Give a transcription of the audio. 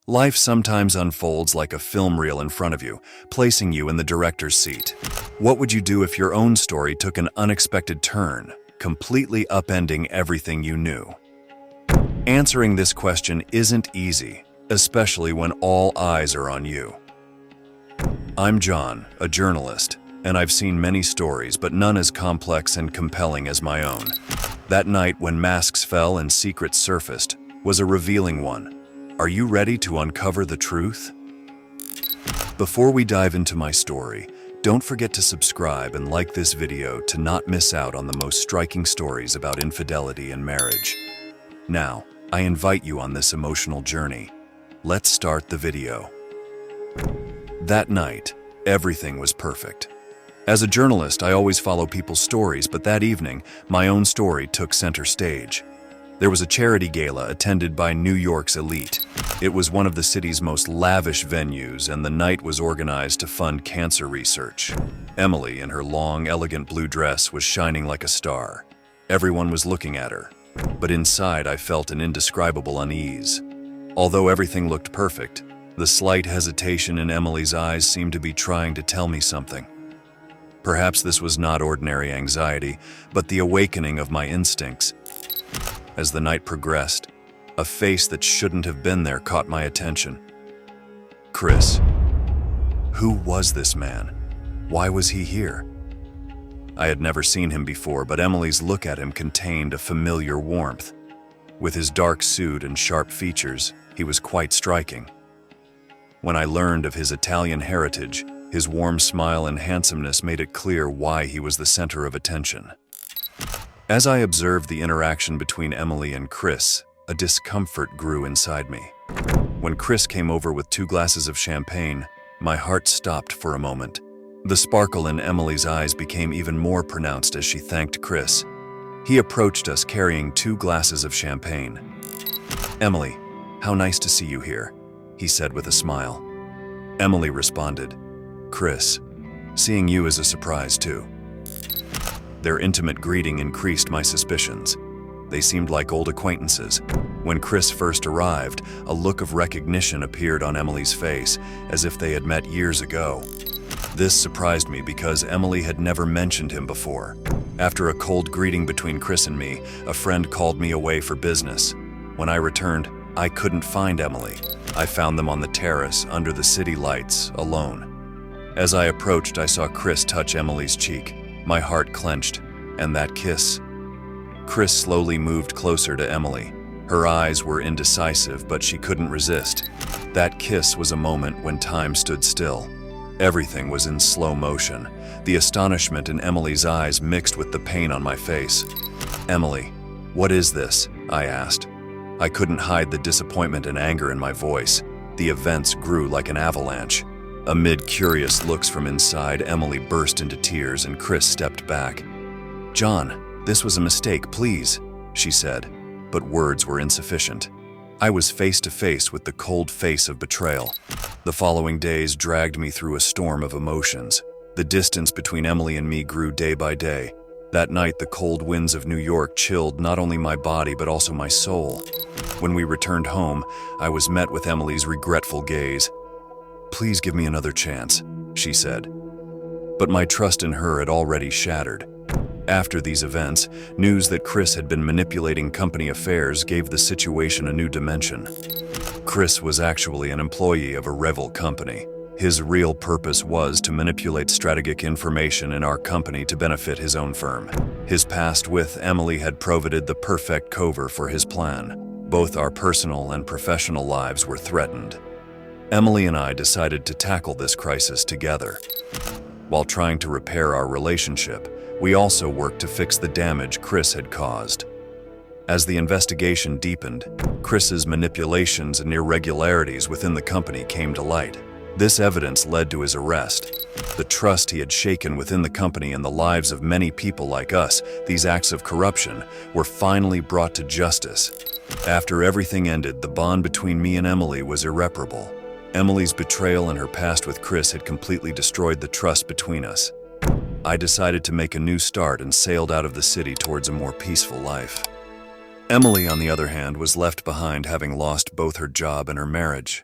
Life sometimes unfolds like a film reel in front of you, placing you in the director's seat. What would you do if your own story took an unexpected turn, completely upending everything you knew? Answering this question isn't easy, especially when all eyes are on you. I'm John, a journalist, and I've seen many stories, but none as complex and compelling as my own. That night when masks fell and secrets surfaced was a revealing one. Are you ready to uncover the truth? Before we dive into my story, don't forget to subscribe and like this video to not miss out on the most striking stories about infidelity and marriage. Now, I invite you on this emotional journey. Let's start the video. That night, everything was perfect. As a journalist, I always follow people's stories, but that evening, my own story took center stage. There was a charity gala attended by New York's elite. It was one of the city's most lavish venues, and the night was organized to fund cancer research. Emily, in her long, elegant blue dress, was shining like a star. Everyone was looking at her, but inside I felt an indescribable unease. Although everything looked perfect, the slight hesitation in Emily's eyes seemed to be trying to tell me something. Perhaps this was not ordinary anxiety, but the awakening of my instincts. As the night progressed, a face that shouldn't have been there caught my attention. Chris. Who was this man? Why was he here? I had never seen him before, but Emily's look at him contained a familiar warmth. With his dark suit and sharp features, he was quite striking. When I learned of his Italian heritage, his warm smile and handsomeness made it clear why he was the center of attention. As I observed the interaction between Emily and Chris, a discomfort grew inside me. When Chris came over with 2 glasses of champagne, my heart stopped for a moment. The sparkle in Emily's eyes became even more pronounced as she thanked Chris. He approached us carrying 2 glasses of champagne. "Emily, how nice to see you here," he said with a smile. Emily responded, "Chris, seeing you is a surprise too." Their intimate greeting increased my suspicions. They seemed like old acquaintances. When Chris first arrived, a look of recognition appeared on Emily's face, as if they had met years ago. This surprised me because Emily had never mentioned him before. After a cold greeting between Chris and me, a friend called me away for business. When I returned, I couldn't find Emily. I found them on the terrace, under the city lights, alone. As I approached, I saw Chris touch Emily's cheek. My heart clenched, and that kiss. Chris slowly moved closer to Emily. Her eyes were indecisive, but she couldn't resist. That kiss was a moment when time stood still. Everything was in slow motion. The astonishment in Emily's eyes mixed with the pain on my face. "Emily, what is this?" I asked. I couldn't hide the disappointment and anger in my voice. The events grew like an avalanche. Amid curious looks from inside, Emily burst into tears and Chris stepped back. "John, this was a mistake, please," she said, but words were insufficient. I was face to face with the cold face of betrayal. The following days dragged me through a storm of emotions. The distance between Emily and me grew day by day. That night, the cold winds of New York chilled not only my body but also my soul. When we returned home, I was met with Emily's regretful gaze. "Please give me another chance," she said. But my trust in her had already shattered. After these events, news that Chris had been manipulating company affairs gave the situation a new dimension. Chris was actually an employee of a rival company. His real purpose was to manipulate strategic information in our company to benefit his own firm. His past with Emily had provided the perfect cover for his plan. Both our personal and professional lives were threatened. Emily and I decided to tackle this crisis together. While trying to repair our relationship, we also worked to fix the damage Chris had caused. As the investigation deepened, Chris's manipulations and irregularities within the company came to light. This evidence led to his arrest. The trust he had shaken within the company and the lives of many people like us, these acts of corruption, were finally brought to justice. After everything ended, the bond between me and Emily was irreparable. Emily's betrayal and her past with Chris had completely destroyed the trust between us. I decided to make a new start and sailed out of the city towards a more peaceful life. Emily, on the other hand, was left behind, having lost both her job and her marriage.